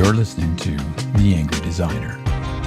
You're listening to The Angry Designer,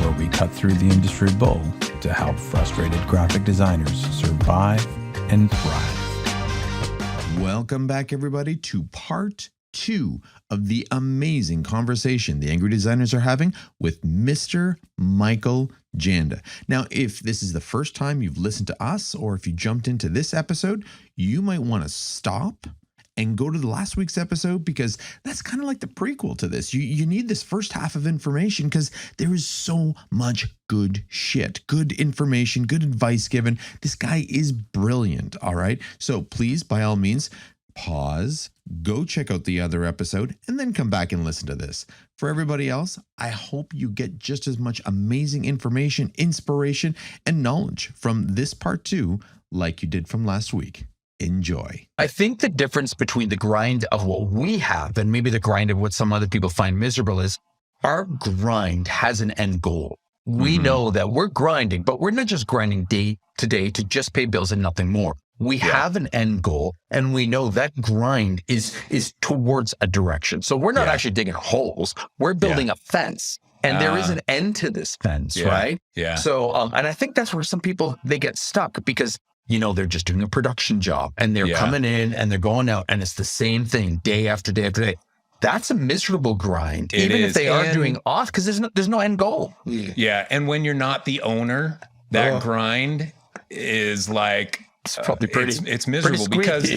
where we cut through the industry bull to help frustrated graphic designers survive and thrive. Welcome back, everybody, to part 2 of the amazing conversation the Angry Designers are having with Mr. Michael Janda. Now, if this is the first time you've listened to us, or if you jumped into this episode, you might want to stop and go to the last week's episode, because that's kind of like the prequel to this. You need this first half of information because there is so much good shit, good information, good advice given. This guy is brilliant, all right? So please, by all means, pause, go check out the other episode, and then come back and listen to this. For everybody else, I hope you get just as much amazing information, inspiration, and knowledge from this part 2 like you did from last week. Enjoy. I think the difference between the grind of what we have and maybe the grind of what some other people find miserable is our grind has an end goal. We know that we're grinding, but we're not just grinding day to day to just pay bills and nothing more. We have an end goal, and we know that grind is towards a direction. So we're not actually digging holes. We're building a fence. And there is an end to this fence, right? Yeah. So, and I think that's where some people, they get stuck because they're just doing a production job and they're coming in and they're going out and it's the same thing day after day after day. That's a miserable grind, even if they are doing off, because there's no end goal. Yeah. And when you're not the owner, that grind is like, it's probably it's miserable because,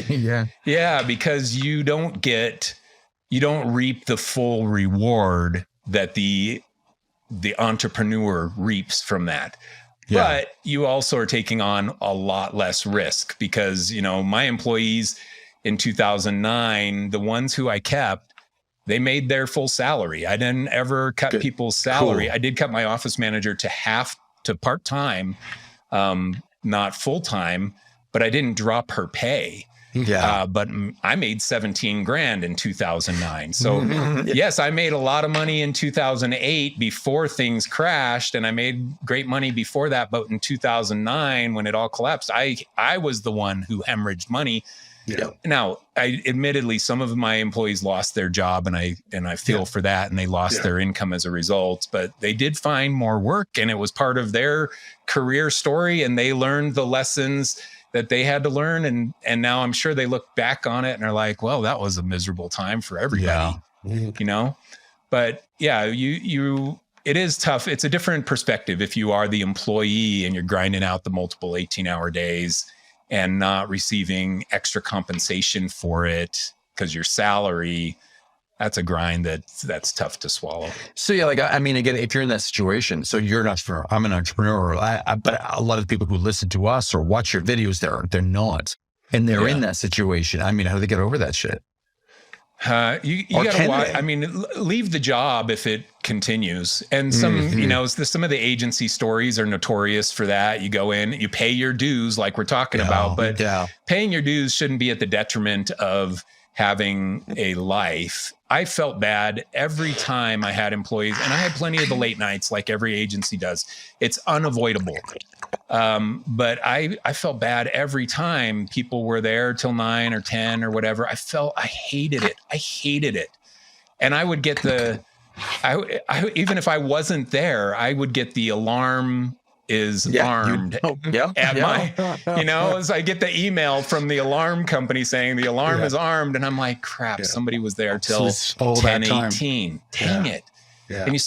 because you don't reap the full reward that the entrepreneur reaps from that. Yeah. But you also are taking on a lot less risk because, my employees in 2009, the ones who I kept, they made their full salary. I didn't ever cut people's salary. Cool. I did cut my office manager to part-time, not full-time, but I didn't drop her pay. But I made 17 grand in 2009. So yes, I made a lot of money in 2008 before things crashed, and I made great money before that. But in 2009, when it all collapsed, I was the one who hemorrhaged money. Yeah. Now, admittedly, some of my employees lost their job, and I feel for that, and they lost their income as a result. But they did find more work, and it was part of their career story, and they learned the lessons that they had to learn. And now I'm sure they look back on it and are like, well, that was a miserable time for everybody, but it is tough. It's a different perspective. If you are the employee and you're grinding out the multiple 18-hour days and not receiving extra compensation for it because your salary, that's a grind that's tough to swallow. So again, if you're in that situation, so you're an entrepreneur, I'm an entrepreneur, but a lot of the people who listen to us or watch your videos, they're not, and they're in that situation. How do they get over that shit? You gotta watch. Leave the job if it continues. And some of the agency stories are notorious for that. You go in, you pay your dues, like we're talking about, but paying your dues shouldn't be at the detriment of having a life. I felt bad every time I had employees, and I had plenty of the late nights like every agency does. It's unavoidable. But I felt bad every time people were there till 9 or 10 or whatever. I hated it. And I would get even if I wasn't there, I would get the alarm is armed at my, as I get the email from the alarm company saying the alarm is armed. And I'm like, crap, somebody was there till 10:18. Dang it. Yeah. And you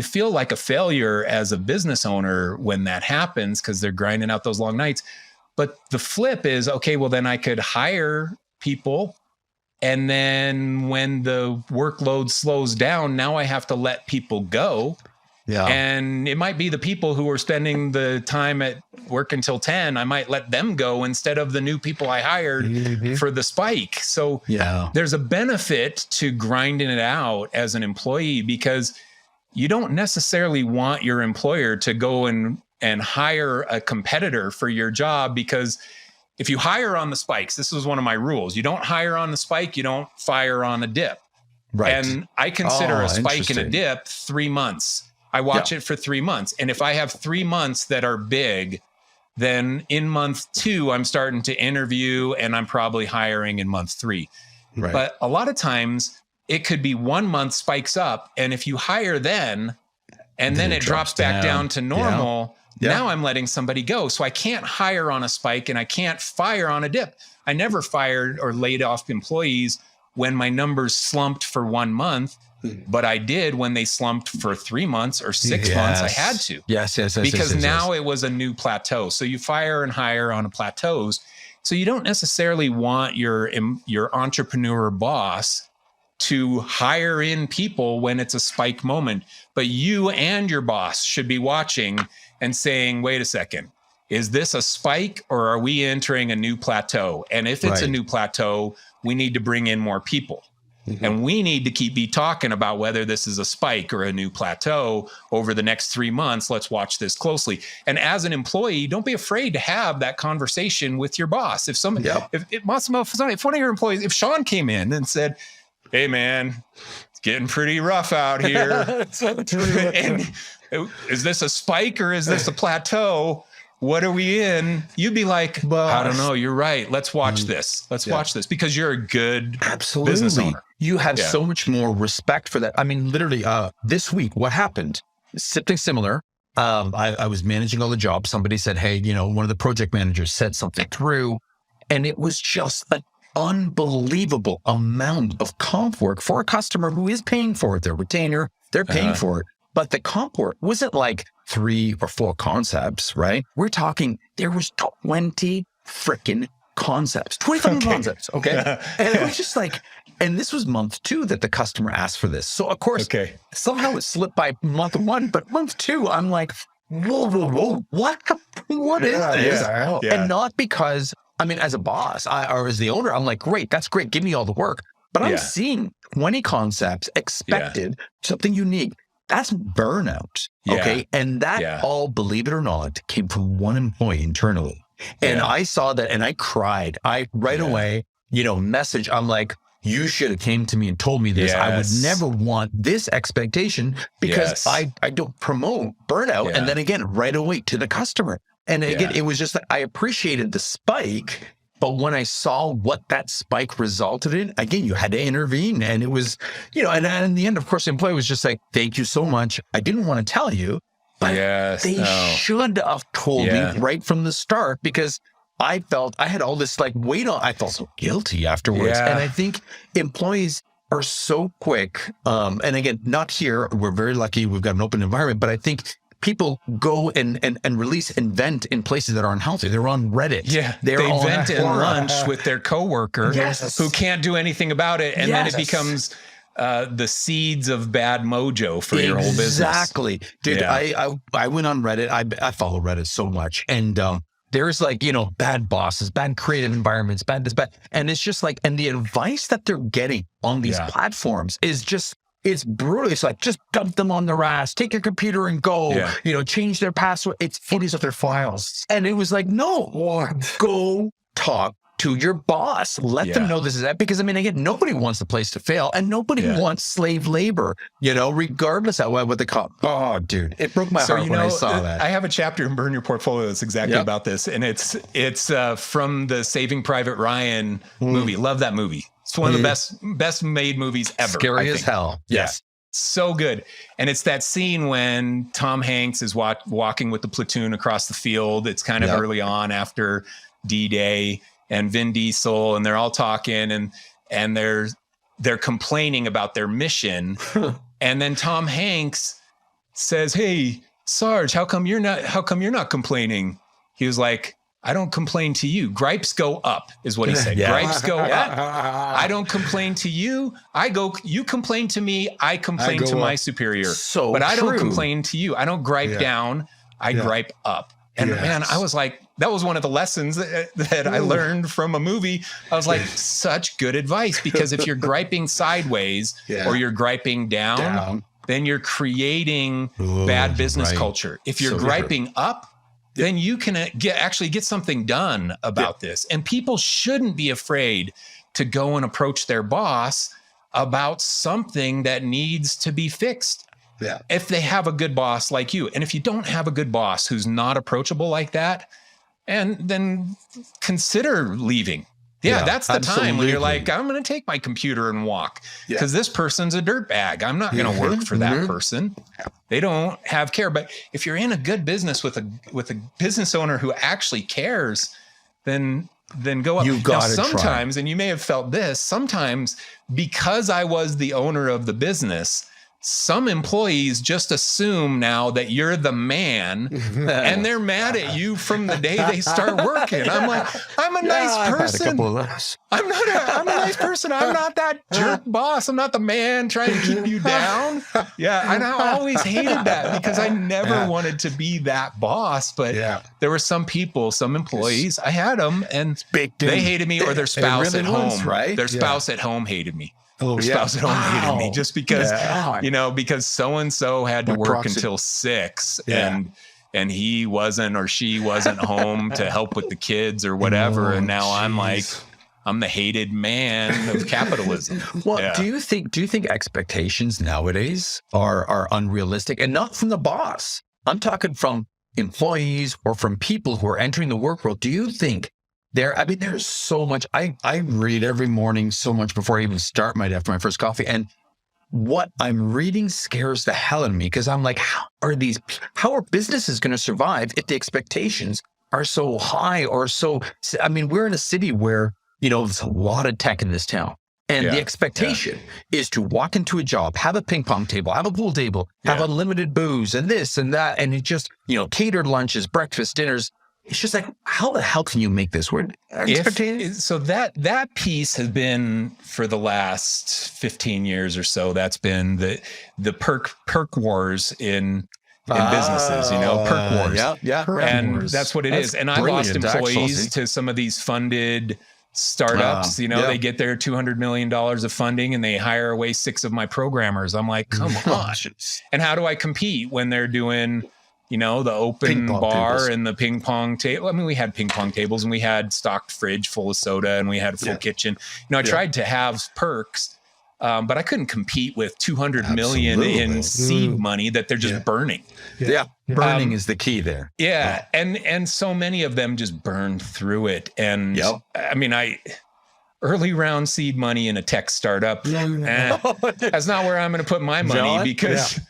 feel like a failure as a business owner when that happens, because they're grinding out those long nights. But the flip is, okay, well then I could hire people. And then when the workload slows down, now I have to let people go. Yeah. And it might be the people who are spending the time at work until 10, I might let them go instead of the new people I hired for the spike. So there's a benefit to grinding it out as an employee, because you don't necessarily want your employer to go and hire a competitor for your job, because if you hire on the spikes, this was one of my rules. You don't hire on the spike, you don't fire on a dip. Right. And I consider a spike and a dip 3 months. I watch it for 3 months. And if I have 3 months that are big, then in month 2, I'm starting to interview and I'm probably hiring in month 3. Right. But a lot of times it could be 1 month spikes up. And if you hire then it drops back down to normal, now I'm letting somebody go. So I can't hire on a spike and I can't fire on a dip. I never fired or laid off employees when my numbers slumped for 1 month, but I did when they slumped for 3 months or 6 months. I had to. Yes. Because now it was a new plateau. So you fire and hire on a plateaus. So you don't necessarily want your entrepreneur boss to hire in people when it's a spike moment, but you and your boss should be watching and saying, wait a second, is this a spike or are we entering a new plateau? And if it's a new plateau, we need to bring in more people. And we need to be talking about whether this is a spike or a new plateau over the next 3 months. Let's watch this closely. And as an employee, don't be afraid to have that conversation with your boss. If somebody, if one of your employees, if Sean came in and said, hey man, it's getting pretty rough out here. And is this a spike or is this a plateau? What are we in? You'd be like, I don't know. You're right. Let's watch this. Let's watch this because you're a good business owner. You have so much more respect for that. I mean, literally this week, what happened? Something similar. I was managing all the jobs. Somebody said, hey, one of the project managers said something through, and it was just an unbelievable amount of comp work for a customer who is paying for it. Their retainer, they're paying for it. But the comp work wasn't like 3 or 4 concepts, right? We're talking, there was 20 freaking concepts, 20 concepts, okay? And it was just like, and this was month 2 that the customer asked for this. So of course, somehow it slipped by month 1, but month 2, I'm like, whoa, what is this? And not because, I mean, as a boss or as the owner, I'm like, great, that's great. Give me all the work. But I'm seeing 20 concepts expected, something unique. That's burnout. Okay. And that all, believe it or not, came from one employee internally. And I saw that and I cried. I right away, message. I'm like, you should have came to me and told me this. I would never want this expectation because I don't promote burnout. And then again, right away to the customer. And again, it was just that I appreciated the spike. But when I saw what that spike resulted in, again, you had to intervene. And it was, and in the end, of course, the employee was just like, thank you so much. I didn't want to tell you, but they should have told me right from the start because I felt I had all this like weight on. I felt so guilty afterwards. And I think employees are so quick. And again, not here. We're very lucky. We've got an open environment, but I think people go and release and vent in places that aren't healthy. They're on Reddit. They vent in lunch with their coworker who can't do anything about it. And then it becomes the seeds of bad mojo for your whole business. Exactly. Dude, I went on Reddit. I follow Reddit so much. And there's like, bad bosses, bad creative environments, bad this, bad. And it's just like, and the advice that they're getting on these platforms is just, it's brutal. It's like, just dump them on their ass, take your computer and go, change their password. It's photos of their files. And it was like, no, go talk to your boss. Let them know this is that. Because I mean, again, nobody wants the place to fail and nobody wants slave labor, regardless of what the cop. Oh, dude, it broke my heart when I saw that. I have a chapter in Burn Your Portfolio that's exactly about this. And it's from the Saving Private Ryan movie. Love that movie. It's one of the best made movies ever. Scary as hell. Yes. So good. And it's that scene when Tom Hanks is walking with the platoon across the field. It's kind of early on after D-Day and Vin Diesel, and they're all talking and they're complaining about their mission. And then Tom Hanks says, hey, Sarge, how come you're not complaining? He was like, I don't complain to you. Gripes go up is what he said. Gripes go up. I don't complain to you. You complain to me. I complain to my superior. But I don't complain to you. I don't gripe down. I gripe up. And man, I was like, that was one of the lessons that I learned from a movie. I was like, such good advice, because if you're griping sideways or you're griping down, then you're creating bad business culture. If you're griping up, then you can actually get something done about this. And people shouldn't be afraid to go and approach their boss about something that needs to be fixed. If they have a good boss like you. And if you don't have a good boss who's not approachable like that, and then consider leaving. Yeah, that's the time when you're like, I'm going to take my computer and walk because this person's a dirtbag. I'm not going to work for that person. They don't have care. But if you're in a good business with a business owner who actually cares, then go up. You've got to sometimes, try. and you may have felt this, sometimes because I was the owner of the business, some employees just assume now that you're the man and they're mad at you from the day they start working. I'm like, I'm a nice person. I'm a nice person. I'm not that jerk boss. I'm not the man trying to keep you down. Yeah. And I always hated that because I never wanted to be that boss. But there were some people, some employees, I had them and they hated me, or their spouse at home, right? Their spouse at home hated me. Their spouse at home hated me just because, because so-and-so had to work until 6 and he wasn't, or she wasn't home to help with the kids or whatever. And now I'm like, I'm the hated man of capitalism. Well, do you think expectations nowadays are unrealistic, and not from the boss? I'm talking from employees or from people who are entering the work world. Do you think there's so much. I read every morning so much before I even start my day after my first coffee. And what I'm reading scares the hell out of me, because I'm like, how are businesses going to survive if the expectations are so high or so? I mean, we're in a city where, there's a lot of tech in this town. And the expectation is to walk into a job, have a ping pong table, have a pool table, have unlimited booze and this and that. And it just, catered lunches, breakfast, dinners. It's just like, how the hell can you make this work? So that piece has been for the last 15 years or so. That's been the perk wars in businesses, perk wars. And that's what it is. And I lost employees to some of these funded startups. They get their $200 million of funding and they hire away 6 of my programmers. I'm like, come on. And how do I compete when they're doing the open bar tables and the ping pong table? I mean, we had ping pong tables and we had stocked fridge full of soda and we had a full kitchen. I tried to have perks, but I couldn't compete with 200 million in seed money that they're just burning. Burning is the key there. And so many of them just burned through it. And I mean, early round seed money in a tech startup, that's not where I'm going to put my money, because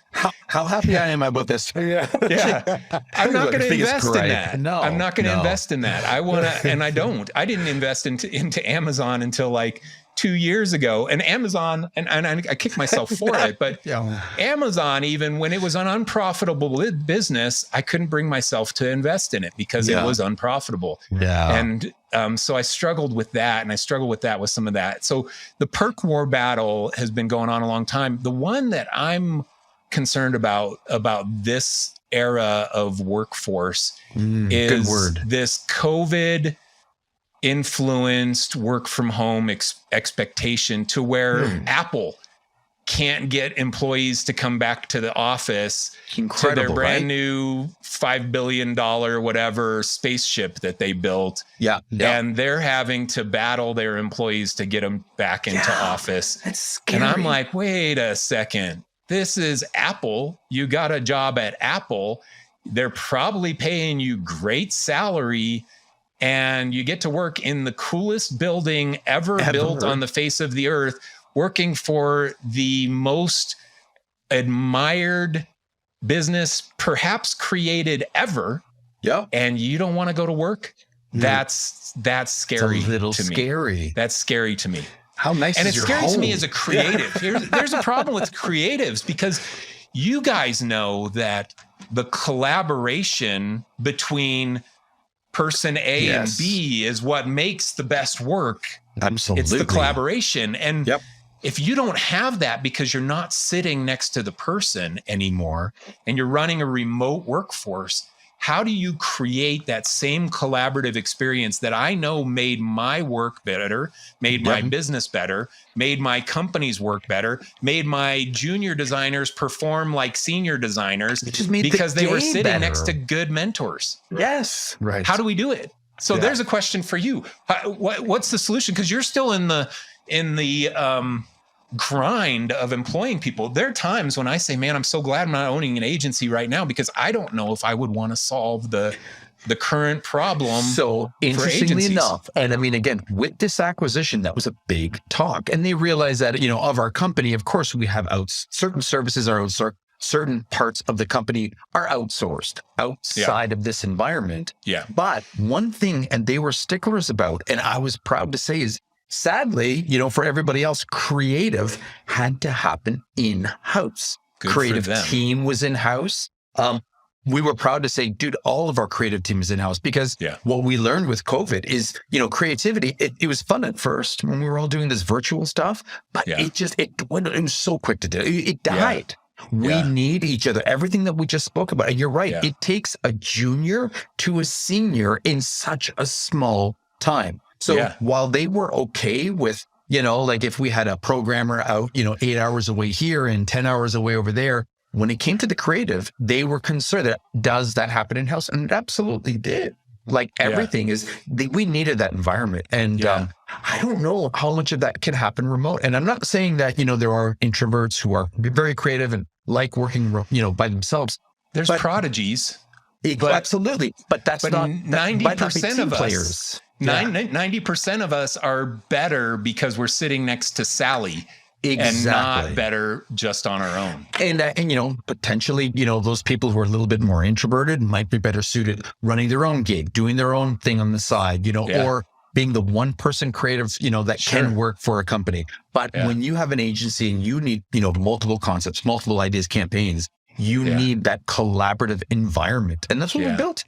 how happy I am about this. I'm not going to invest in that. No, I'm not going to invest in that. I want to, and I don't. I didn't invest into Amazon until like 2 years ago. And Amazon, and I kick myself for it, but Amazon, even when it was an unprofitable business, I couldn't bring myself to invest in it because it was unprofitable. And so I struggled with that, and I struggled with that with some of that. So the perk war battle has been going on a long time. The one that I'm concerned about this era of workforce is this COVID influenced work from home expectation, to where Apple can't get employees to come back to the office to their brand new $5 billion whatever spaceship that they built. And they're having to battle their employees to get them back into office. That's scary. And I'm like, wait a second. This is Apple. You got a job at Apple. They're probably paying you great salary, and you get to work in the coolest building ever built on the face of the earth, working for the most admired business perhaps created ever. And you don't want to go to work. That's scary. It's a little scary. That's scary to me. How nice and is it's your scary home? to me as a creative. There's a problem with creatives, because you guys know that the collaboration between person A and B is what makes the best work. Absolutely. It's the collaboration. And if you don't have that because you're not sitting next to the person anymore and you're running a remote workforce, how do you create that same collaborative experience that I know made my work better, made my business better, made my company's work better, made my junior designers perform like senior designers, because they were sitting next to good mentors? Yes. Right. How do we do it? So there's a question for you. What's the solution? Because you're still in the grind of employing people. There are times when I say, man, I'm so glad I'm not owning an agency right now, because I don't know if I would want to solve the the current problem. So interestingly enough, and I mean, again, with this acquisition, that was a big talk. And they realized that, of our company, of course, we have certain services are outsourced, certain parts of the company are outsourced outside of this environment. Yeah. But one thing, and they were sticklers about, and I was proud to say is, sadly, for everybody else, creative had to happen in-house. Good creative for them. Team was in-house. We were proud to say, dude, all of our creative team is in-house, because what we learned with COVID is, creativity, it was fun at first when we were all doing this virtual stuff, but it was so quick to do. It died. We need each other. Everything that we just spoke about. And you're right. It takes a junior to a senior in such a small time. So while they were okay with, like if we had a programmer out, 8 hours away here and 10 hours away over there, when it came to the creative, they were concerned that does that happen in-house? And it absolutely did. Like everything we needed that environment. And I don't know how much of that can happen remote. And I'm not saying that, there are introverts who are very creative and like working, by themselves. There's prodigies. Absolutely. But that's not 90% of players. 90% of us are better because we're sitting next to Sally. And not better just on our own. And potentially, those people who are a little bit more introverted might be better suited running their own gig, doing their own thing on the side, or being the one person creative, that can work for a company. But when you have an agency and you need, multiple concepts, multiple ideas, campaigns, you need that collaborative environment. And that's what we built.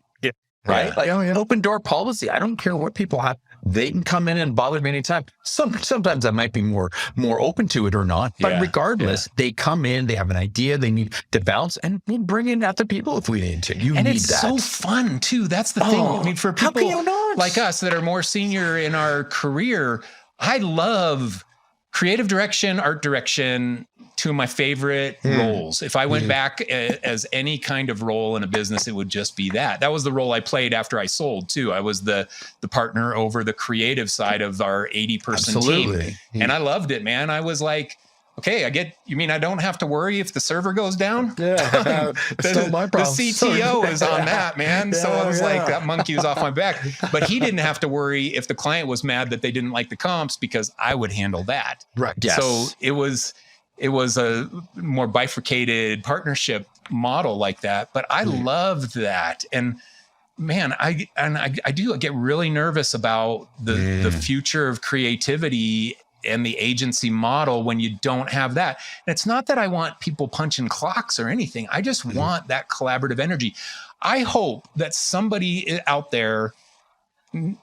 Right? Like open door policy. I don't care what people have. They can come in and bother me anytime. Sometimes I might be more open to it or not. But regardless, they come in, they have an idea, they need to bounce, and we'll bring in other people if we need to. And it's so fun too. That's the thing. I mean, for people like us that are more senior in our career, I love creative direction, art direction, two of my favorite roles. If I went back as any kind of role in a business, it would just be that. That was the role I played after I sold too. I was the partner over the creative side of our 80-person team. And I loved it, man. I was like, okay, you mean I don't have to worry if the server goes down? Yeah. Still my problem. The CTO is on that, man. So I was like, that monkey was off my back. But he didn't have to worry if the client was mad that they didn't like the comps, because I would handle that. Right. Yes. So it was a more bifurcated partnership model like that. But I loved that. And man, I do get really nervous about the future of creativity and the agency model when you don't have that. And it's not that I want people punching clocks or anything. I just want that collaborative energy. I hope that somebody out there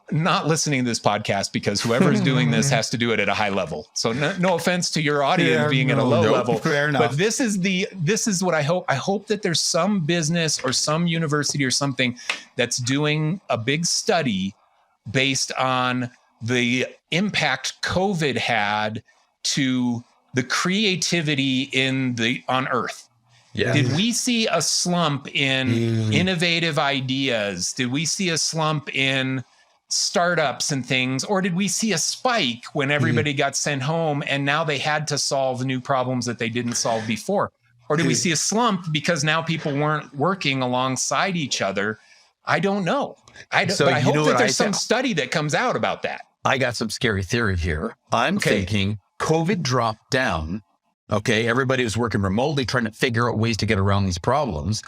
not listening to this podcast, because whoever's doing this has to do it at a high level. So no offense to your audience being at a low level, fair enough. But this is what I hope. I hope that there's some business or some university or something that's doing a big study based on the impact COVID had to the creativity on Earth. Yeah. Did we see a slump in innovative ideas? Did we see a slump in startups and things? Or did we see a spike when everybody got sent home and now they had to solve new problems that they didn't solve before? Or did we see a slump because now people weren't working alongside each other? I don't know. But I hope that there's some study that comes out about that. I got some scary theory here. I'm thinking COVID dropped down. Okay, everybody was working remotely, trying to figure out ways to get around these problems.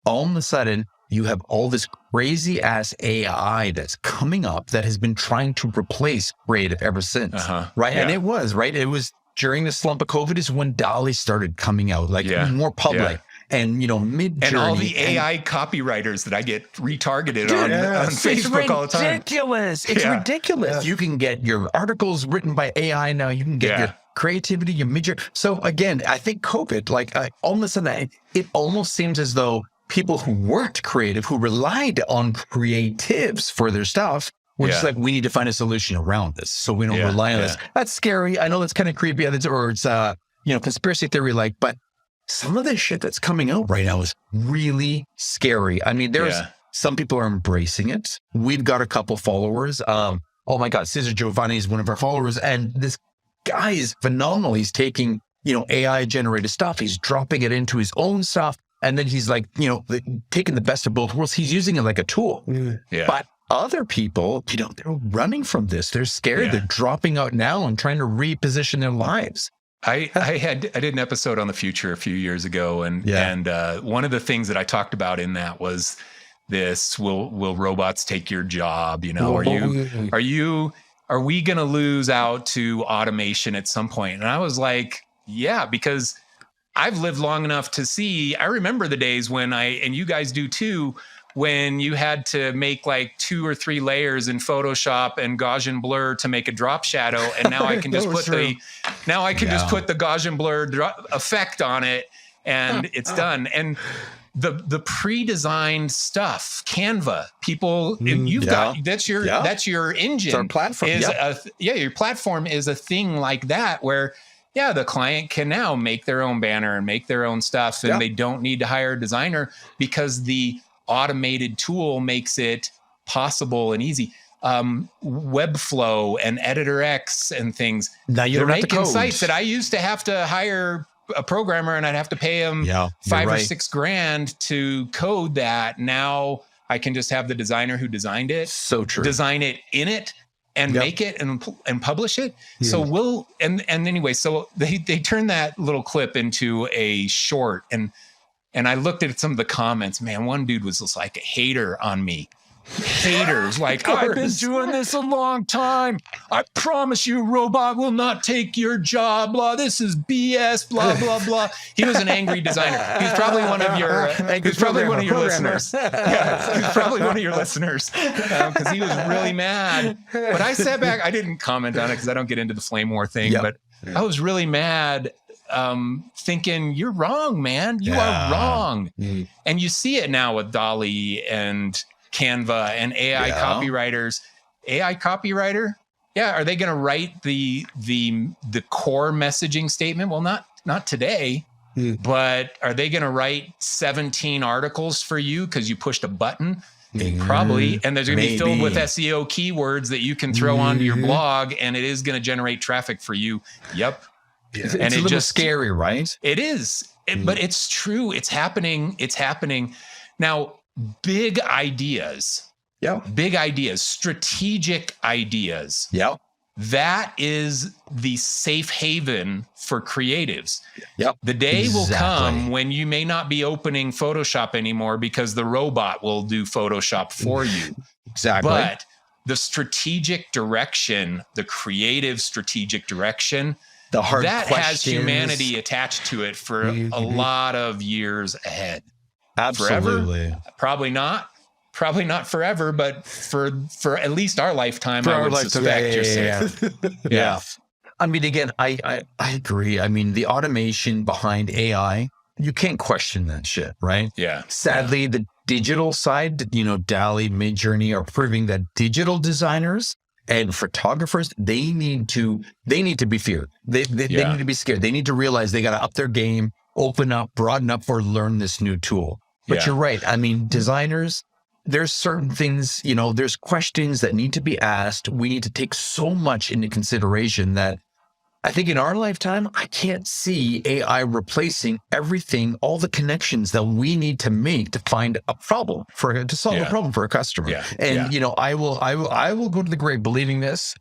All of a sudden, you have all this crazy ass AI that's coming up that has been trying to replace creative ever since. Right? Yeah. And it was during the slump of COVID is when DALL-E started coming out, more public. Yeah. And, Midjourney. And all the AI copywriters that I get retargeted on Facebook all the time. It's ridiculous. You can get your articles written by AI now. You can get your creativity, your Midjourney. So again, I think COVID, all of a sudden, it almost seems as though people who weren't creative, who relied on creatives for their stuff, were just like, we need to find a solution around this. So we don't rely on this. That's scary. I know that's kind of creepy. Or it's, conspiracy theory but some of this shit that's coming out right now is really scary. I mean, there's some people are embracing it. We've got a couple followers. Oh my God, Cesar Giovanni is one of our followers. And this guy is phenomenal. He's taking, AI generated stuff. He's dropping it into his own stuff. And then he's like, taking the best of both worlds. He's using it like a tool. Yeah. But other people, they're running from this. They're scared. Yeah. They're dropping out now and trying to reposition their lives. I did an episode on the future a few years ago, and one of the things that I talked about in that was this: will robots take your job? Are we going to lose out to automation at some point? And I was like, yeah, because I've lived long enough to see. I remember the days when and you guys do too, when you had to make like 2 or 3 layers in Photoshop and Gaussian blur to make a drop shadow. And now I can just put the Gaussian blur effect on it, and it's done. And the pre-designed stuff, Canva, people, you've got, that's your engine. It's our platform. Your platform is a thing like that where, the client can now make their own banner and make their own stuff, and they don't need to hire a designer because the automated tool makes it possible and easy. Webflow and Editor X and things. Now they're making sites that I used to have to hire a programmer and I'd have to pay him $5 or $6 grand to code that. Now I can just have the designer who designed it, design it in it and make it and publish it. Yeah. So anyway, so they turned that little clip into a short, and I looked at some of the comments. Man, one dude was just like a hater on me. Haters, like, I've been doing this a long time. I promise you, robot will not take your job. Blah, this is BS. Blah blah blah. He was an angry designer. He was probably one of your. Listeners. Yeah, he was probably one of your listeners because he was really mad. But I sat back. I didn't comment on it because I don't get into the flame war thing. Yep. But I was really mad. Thinking you're wrong, man. You are wrong. Mm. And you see it now with DALL-E and Canva and AI copywriters. AI copywriter? Yeah. Are they going to write the core messaging statement? Well, not today, but are they going to write 17 articles for you because you pushed a button? Probably. And there's going to be filled with SEO keywords that you can throw onto your blog, and it is going to generate traffic for you. Yep. Yeah. And it's a little scary, right? It is. But it's true. It's happening. It's happening. Now, big ideas, strategic ideas. Yeah. That is the safe haven for creatives. Yep. The day will come when you may not be opening Photoshop anymore because the robot will do Photoshop for you. Exactly. But the strategic direction, the creative strategic direction, the hard that questions. Has humanity attached to it for a lot of years ahead. Absolutely. Forever? Probably not forever, but for at least our lifetime, for I would suspect you're safe. Yeah. I mean, again, I agree. I mean, the automation behind AI, you can't question that shit, right? Yeah. Sadly, the digital side, DALL-E, Midjourney are proving that digital designers and photographers, they need to be feared. They need to be scared. They need to realize they got to up their game, open up, broaden up, or learn this new tool. But you're right. I mean, designers, there's certain things, there's questions that need to be asked. We need to take so much into consideration that I think in our lifetime, I can't see AI replacing everything, all the connections that we need to make to find a problem to solve a problem for a customer. Yeah. And, I will go to the grave believing this.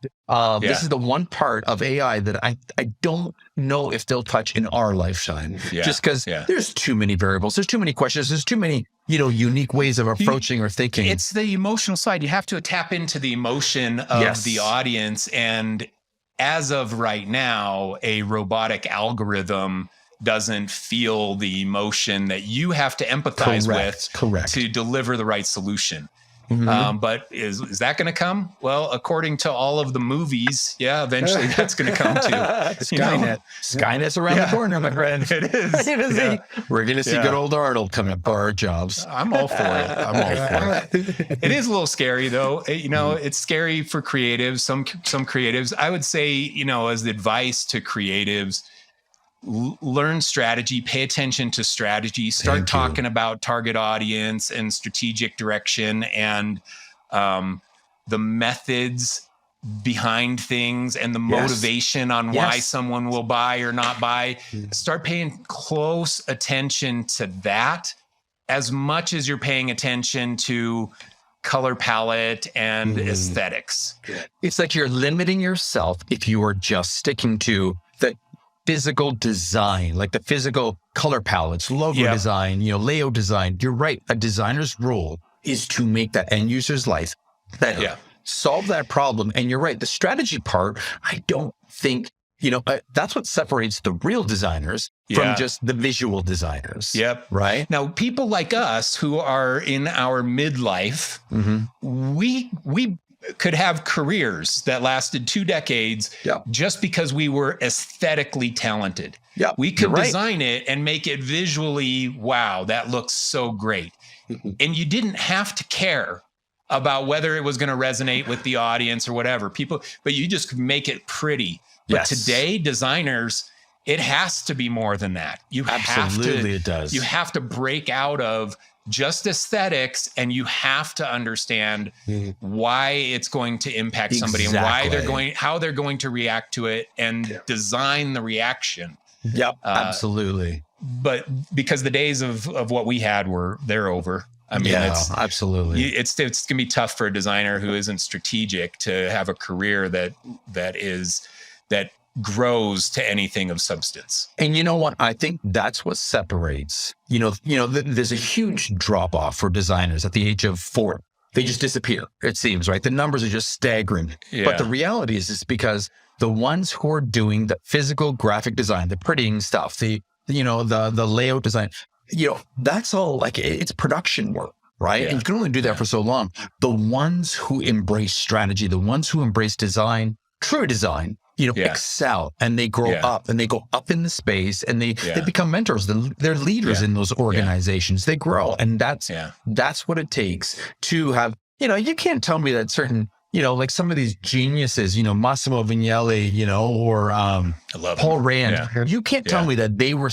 This is the one part of AI that I don't know if they'll touch in our lifetime, just because there's too many variables. There's too many questions. There's too many, unique ways of approaching or thinking. It's the emotional side. You have to tap into the emotion of the audience. And as of right now, a robotic algorithm doesn't feel the emotion that you have to empathize with to deliver the right solution. Mm-hmm. But is that going to come? Well, according to all of the movies, eventually that's going to come too. Skynet's around the corner, my friend. It is. We're going to see good old Arnold coming up for our jobs. I'm all for it. It is a little scary, though. It's scary for creatives. Some creatives, I would say, as advice to creatives, learn strategy, pay attention to strategy, start talking about target audience and strategic direction and the methods behind things and the motivation on why someone will buy or not buy. Start paying close attention to that as much as you're paying attention to color palette and aesthetics. It's like you're limiting yourself if you are just sticking to the physical design, like the physical color palettes, logo design, layout design. You're right. A designer's role is to make that end user's life better. Solve that problem. And you're right. The strategy part, I don't think, that's what separates the real designers from just the visual designers. Right. Now, people like us who are in our midlife, we could have careers that lasted 2 decades just because we were aesthetically talented. We could design it and make it visually, wow, that looks so great. And you didn't have to care about whether it was going to resonate with the audience or whatever. But you just make it pretty. But today, designers, it has to be more than that. It does. You have to break out of just aesthetics, and you have to understand why it's going to impact somebody and how they're going to react to it, and design the reaction. Absolutely. But because the days of what we had they're over. I mean, absolutely. It's going to be tough for a designer who isn't strategic to have a career that grows to anything of substance. And you know what? I think that's what separates, there's a huge drop off for designers at the age of 40. They just disappear, it seems, right? The numbers are just staggering. But the reality is because the ones who are doing the physical graphic design, the prettying stuff, the layout design, that's all like it's production work, right? And you can only do that for so long. The ones who embrace strategy, the ones who embrace design, true design, excel, and they grow up, and they go up in the space, and they become mentors. They're leaders in those organizations. They grow. And that's what it takes to have, you can't tell me that certain, like some of these geniuses, Massimo Vignelli, or Paul Rand, you can't tell me that they were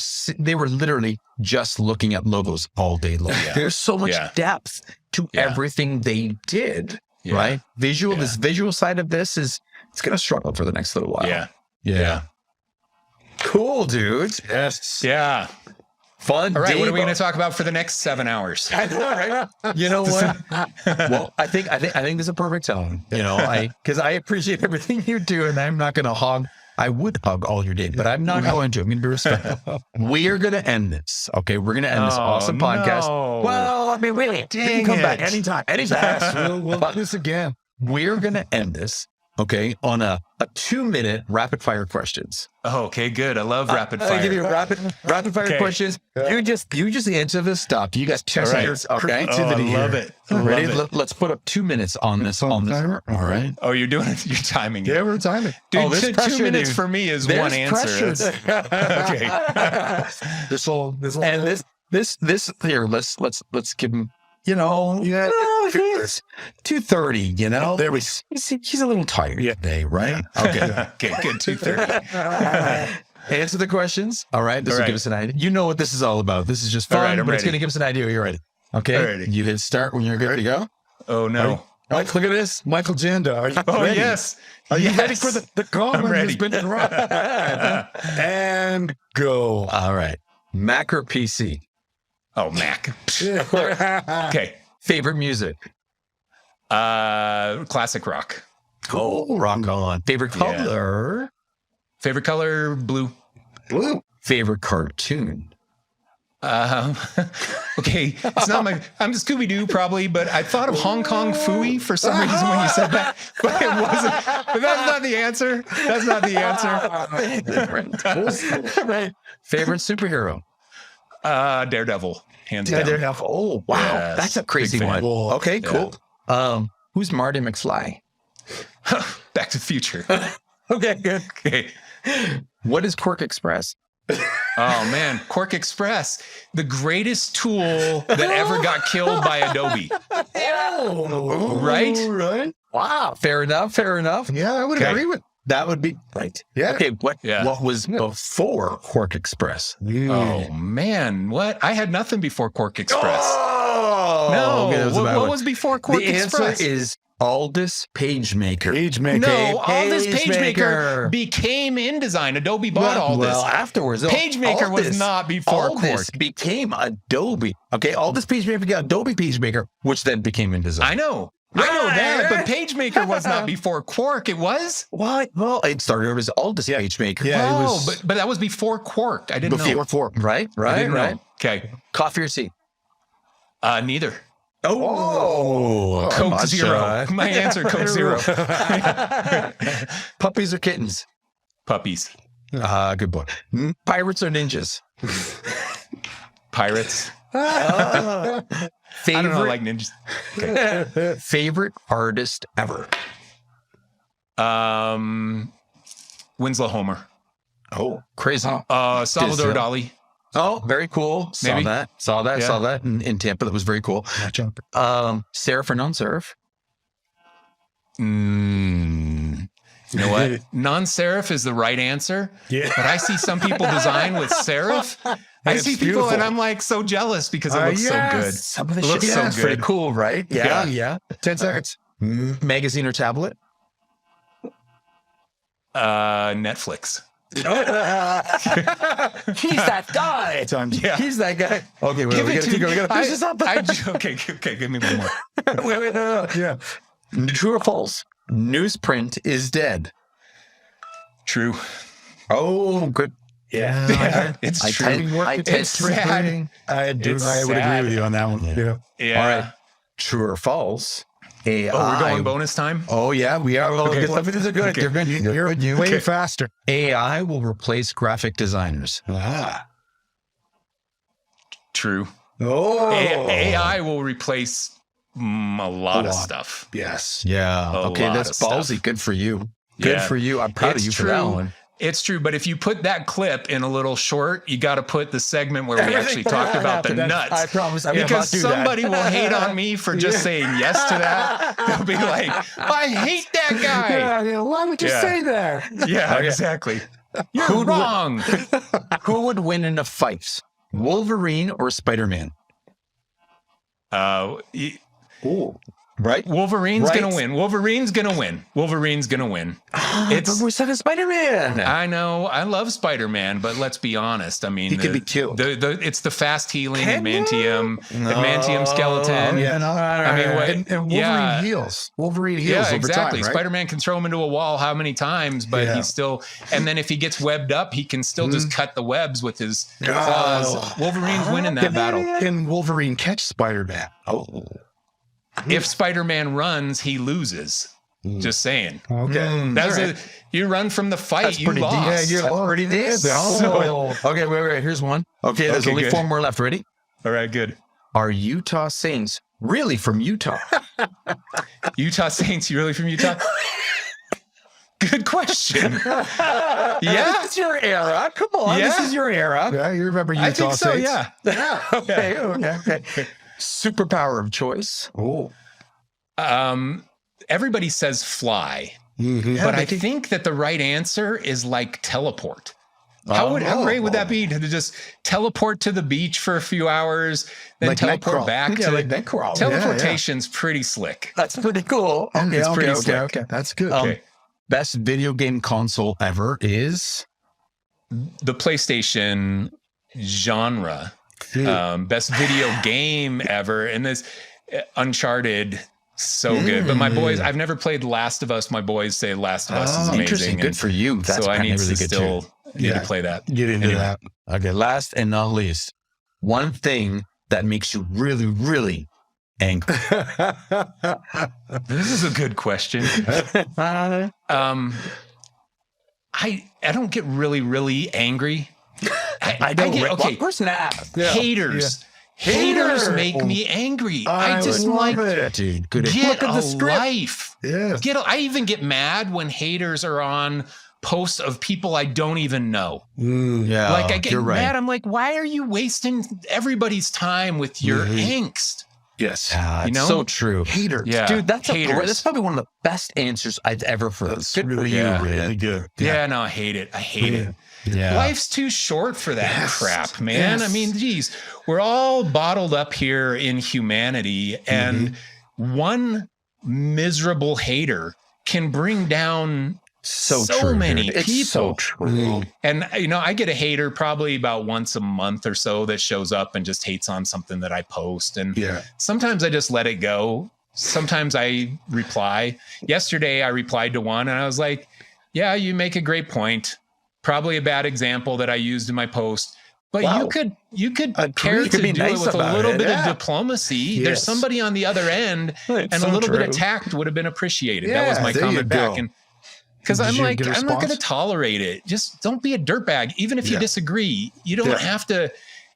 literally just looking at logos all day long. There's so much depth to everything they did, right? This visual side of this it's going to struggle for the next little while. Yeah. Cool, dude. Yes. Yeah. Fun. All right. What are we going to talk about for the next 7 hours? I know, right? You know what? Well, I think this is a perfect time. Because I appreciate everything you do, and I'm not going to hog. I would hug all your day, but I'm not going to. I'm going to be respectful. We are going to end this. Okay, we're going to end this awesome podcast. Well, I mean, really, you can come back anytime. We'll do this again. We're going to end this. Okay, on a 2-minute rapid fire questions. Oh, okay, good. I love rapid fire. I'll give you rapid fire questions. You just answer this stuff. You guys 2 seconds. Okay. I love it. Ready? Let's put up 2 minutes on this. All right. Oh, you're doing it. You're timing it. Yeah, we're timing. Dude, 2 minutes for me is one answer. Okay. This here. Let's give him. 2:30. There he's a little tired today, right? Okay, good. 2:30. Answer the questions. All right. This will give us an idea. You know what this is all about. This is just fun, right, but it's going to give us an idea. You're ready. Okay. You hit start when you're good to go. Oh no! Look at this, Michael Janda. Are you ready? Yes. Are you ready for the comment? I'm ready. Has been run. And go. All right. Mac or PC? Oh, Mac. Okay. Favorite music? Classic rock. Oh, rock on. Favorite color? Favorite color, blue. Favorite cartoon? Okay. It's not I'm Scooby-Doo probably, but I thought of Hong Kong Phooey for some reason when you said that, but it wasn't. But that's not the answer. Favorite superhero? Daredevil. Hands down. Daredevil. Oh, wow. Yes, that's a crazy one. Whoa. Okay, cool. Who's Marty McFly? Back to the Future. Okay, good. Okay. What is Quark Express? Oh, man. Quark Express, the greatest tool that ever got killed by Adobe. Right? Wow. Fair enough. Yeah, I would agree with that. Would be right. Yeah. Okay. What was before Quark Express? Oh, man. What? I had nothing before Quark Express. Oh, no. okay, what was before Quark Express? The answer is Aldous PageMaker. No, Aldous PageMaker became InDesign. Adobe bought Aldous. Well, afterwards. PageMaker was not before Aldous Quark. became Adobe. Okay, Aldous PageMaker got Adobe PageMaker, which then became InDesign. I know that, but PageMaker was not before Quark. It was? What? Well, it started as Aldous PageMaker. Yeah, it was. But that was before Quark. I didn't know. Before Quark, right? Right. Okay. Coffee or tea? Neither. Oh, Coke Zero. My answer, Coke Zero. Puppies or kittens? Puppies. Good boy. Pirates or ninjas? Pirates. Favorite, I don't know, like ninjas. Okay. Favorite artist ever? Winslow Homer. Oh, crazy. Salvador Dali. Oh, very cool. Maybe. Saw that in Tampa. That was very cool. Serif or non-serif? You know what? Non-serif is the right answer. Yeah. But I see some people design with serif. I see people beautiful. And I'm like so jealous because it looks so good. Some of the it looks so good. Pretty cool, right? Yeah. 10 seconds. Magazine or tablet? Netflix. He's that guy. Yeah. He's that guy. Okay, we gotta finish this up. Okay, give me one more. wait, no. Yeah. True or false? Newsprint is dead. True. Oh, good. Yeah, it's true. It's sad. I would agree with you on that one. Yeah. All right. True or false? AI. Oh, we're going bonus time? Oh, yeah, we are. Okay. These are good. Okay. You're way faster. AI will replace graphic designers. True. Oh. AI will replace a lot of stuff. Yes. Yeah. Okay, that's ballsy. Stuff. Good for you. Good for you. I'm proud of you for that one. It's true, but if you put that clip in a little short, you got to put the segment where we actually talked about the nuts. I promise. Because somebody will hate on me for just saying yes to that. They'll be like, I hate that guy. Why would you say that? Yeah, exactly. You're wrong. Who would win in a fight? Wolverine or Spider-Man? Right? Wolverine's gonna win. Wolverine's gonna win. But we said it's Spider-Man. I know. I love Spider-Man, but let's be honest. I mean, he could be killed. It's the fast healing adamantium skeleton. And Wolverine heals. Wolverine heals over exactly. time, right? Spider-Man can throw him into a wall how many times, but he's still. And then if he gets webbed up, he can still just cut the webs with his claws. Wolverine's winning that battle. Can Wolverine catch Spider-Man? If Spider-Man runs, he loses. Just saying. Okay. You run from the fight, you lost. Yeah, you're pretty dead. Okay, wait. Here's one. Okay, there's only 4 more left. Ready? All right, good. Are Utah Saints really from Utah? Utah Saints, you really from Utah? Good question. Yeah. This is your era. Come on. Yeah. This is your era. Yeah, you remember Utah I think so, Saints? yeah. Okay. Superpower of choice. Everybody says fly, but I think that the right answer is like teleport. How great would that be to just teleport to the beach for a few hours, then like teleport back to like neck crawl. Teleportation's pretty slick. That's pretty cool. It's pretty slick. Okay. That's good. Best video game console ever is the PlayStation genre. Best video game ever, and this Uncharted, so good. But my boys, I've never played Last of Us. My boys say Last of Us is amazing. Interesting. Good for you. That's so I need really to still need to play that. Get into that. Okay, last and not least, one thing that makes you really, really angry. This is a good question. I don't get really, really angry. I don't. Of course not. Haters. Haters make me angry. I just like it, dude. Good. Get a life. Yeah. I even get mad when haters are on posts of people I don't even know. Yeah. Like I get mad. I'm like, why are you wasting everybody's time with your angst? Yes. You know? So true. Haters. Yeah. Dude, that's haters. probably one of the best answers I've ever heard. That's really good. Yeah, no, I hate it. Yeah. Life's too short for that crap, man. Yes. I mean, geez, we're all bottled up here in humanity, and one miserable hater can bring down so true, many dude. It's people. So true. And, I get a hater probably about once a month or so that shows up and just hates on something that I post. And sometimes I just let it go. Sometimes I reply. Yesterday, I replied to one and I was like, yeah, you make a great point. Probably a bad example that I used in my post. But you could care to do it with a little bit of diplomacy. Yes. There's somebody on the other end, and a little bit of tact would have been appreciated. That was my comment back. And because I'm like, I'm not going to tolerate it. Just don't be a dirtbag. Even if you disagree, you don't have to.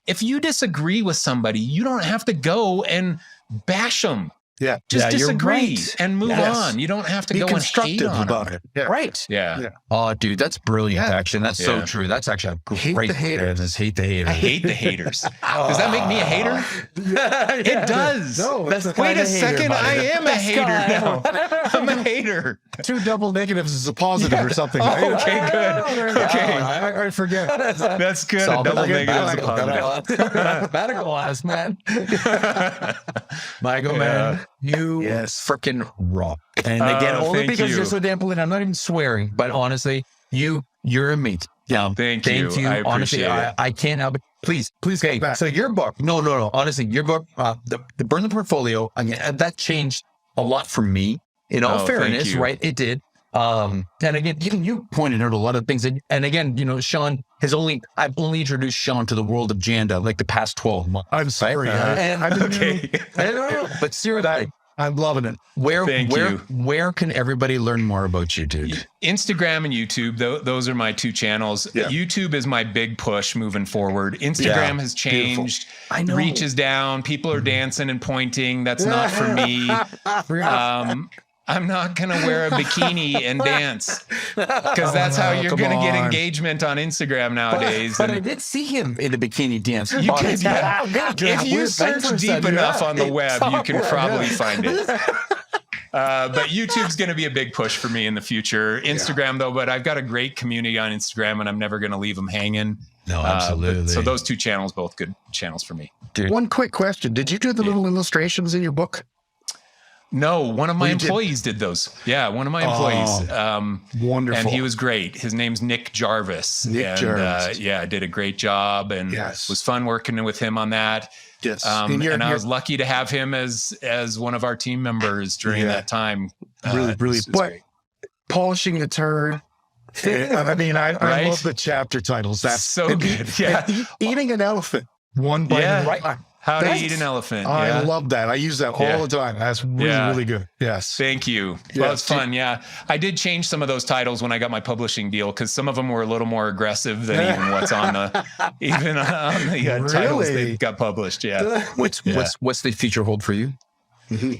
If you disagree with somebody, you don't have to go and bash them. Yeah. Just disagree and move on. You don't have to go and hate on about it. Yeah. Right. Yeah. Oh, dude, that's brilliant, actually. That's so true. That's actually a great hate the haters. Hate the haters. I hate the haters. Does that make me a hater? It does. No, wait a second. I am a hater now. I'm a hater. 2 double negatives is a positive or something. Oh, okay, good. Okay. I forget. That's good. A double negative is a positive. Medical ass, man. Michael, man. You freaking rock. And again, only because you're so damn polite. I'm not even swearing, but honestly, you're amazing. Yeah. Thank you. I honestly, I can't help it. Please go back. So your book, no. Honestly, your book, the Burn the Portfolio, again, that changed a lot for me. In all fairness, right? It did. And again, even you pointed out a lot of things. And again, Sean I've only introduced Sean to the world of Janda like the past 12 months. I'm sorry. I don't know. But seriously, I'm loving it. Where can everybody learn more about you, dude? Instagram and YouTube. Those are my 2 channels. Yeah. YouTube is my big push moving forward. Instagram has changed. I know. Reach is down. People are dancing and pointing. That's not for me. I'm not going to wear a bikini and dance because that's how you're going to get engagement on Instagram nowadays. But I did see him in a bikini dance. If you search deep enough on the web, you can probably find it. But YouTube's going to be a big push for me in the future. Instagram, though, but I've got a great community on Instagram and I'm never going to leave them hanging. No, absolutely. So those 2 channels, both good channels for me. Dude. One quick question. Did you do the little illustrations in your book? No, one of my employees did those. Yeah, one of my employees. Wonderful. And he was great. His name's Nick Jarvis. Jarvis. Did a great job and was fun working with him on that. Yes. And I was lucky to have him as one of our team members during that time. Really. But polishing the turd. I love the chapter titles. That's so good. Yeah. Eating an elephant. One bite. Right. How to eat an elephant. I love that. I use that all the time. That's really good. Yes. Thank you. Well, it's fun. Yeah. I did change some of those titles when I got my publishing deal because some of them were a little more aggressive than even what's on the titles that got published. Yeah. What's the future hold for you?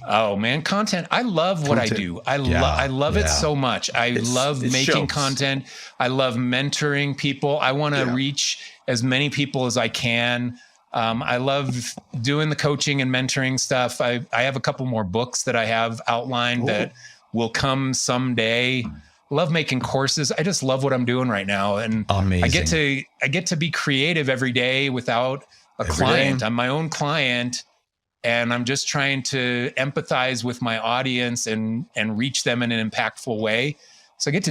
Oh man, content. I love what I do. I love it so much. I love making content. I love mentoring people. I want to reach as many people as I can. I love doing the coaching and mentoring stuff. I have a couple more books that I have outlined that will come someday. Love making courses. I just love what I'm doing right now. And amazing. I get to be creative every day without a client. I'm my own client. And I'm just trying to empathize with my audience and reach them in an impactful way. So I get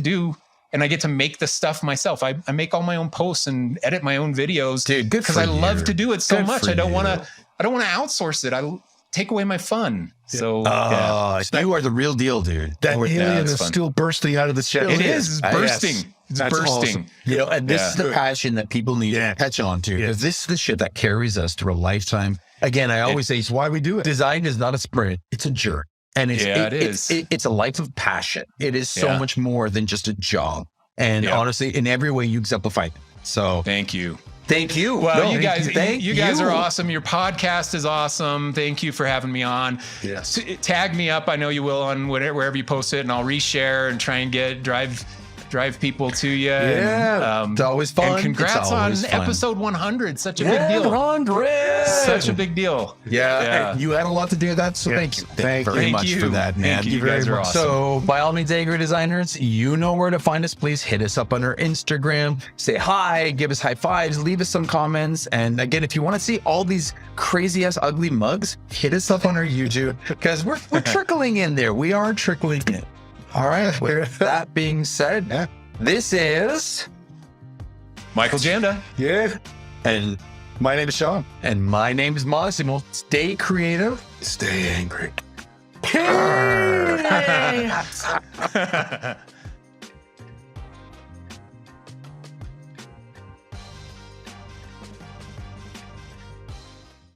to make the stuff myself. I make all my own posts and edit my own videos, dude, because I love to do it so much. I don't want to outsource it. I take away my fun. So you are the real deal, dude. That alien is still bursting out of the chest. It is bursting. Yes. It's That's bursting. Awesome. And this is the passion that people need to catch on to. Because this is the shit that carries us through a lifetime. Again, I always say it's why we do it. Design is not a sprint. It's a journey. And it's a life of passion. It is so much more than just a job. And honestly, in every way you exemplify it. So thank you. Thank you. Well, you guys are awesome. Your podcast is awesome. Thank you for having me on. Yes. Tag me up. I know you will on wherever you post it, and I'll reshare and try and drive drive people to you. Yeah, and, it's always fun. And congrats on episode 100. Such a big deal. 100. Such a big deal. Yeah. You had a lot to do with that, so thank you. Thank you very much for that, man. Thank you. You guys are awesome. So, by all means, Angry Designers, you know where to find us. Please hit us up on our Instagram. Say hi, give us high fives, leave us some comments. And again, if you want to see all these crazy ass ugly mugs, hit us up on our YouTube because we're trickling in there. We are trickling in. All right. With that being said, this is Michael Janda. Yeah. And my name is Sean. And my name is Massimo. Stay creative. Stay angry. Hey!